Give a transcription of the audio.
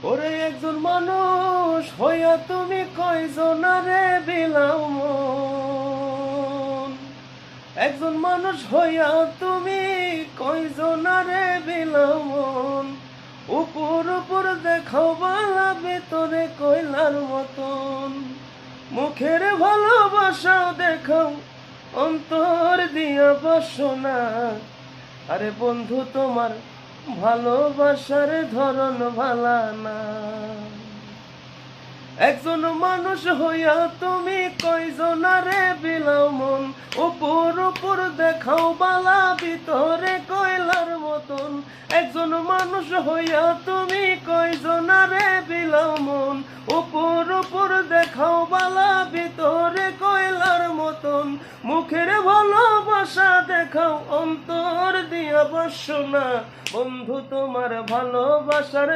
ওরে একজন মানুষ হইয়া তুমি কয়জনারে বিলাও মন, একজন মানুষ হইয়া তুমি কয়জনারে বিলাও মন। উপর উপর দেখাও বালা, ভিতরে কয়লার মতন। মুখের ভালোবাসাও দেখাও, অন্তর দিয়া বাসনা। আরে বন্ধু তোমার ভালোবাসার ধরন ভালা না। একজন মানুষ হইয়া তুমি কয়জনারে বিলাও মন। উপর উপর দেখাও বালা, ভিতরে কয়লার মতন। একজন মানুষ হইয়া তুমি কয়জনারে বিলাও মন। উপর উপর দেখাও বালা, ভিতরে কয়লার মতন। মুখের ভালোবাসা দেখাও, অন্তর দিয়া বাসনা। বন্ধু তোমার ভালোবাসার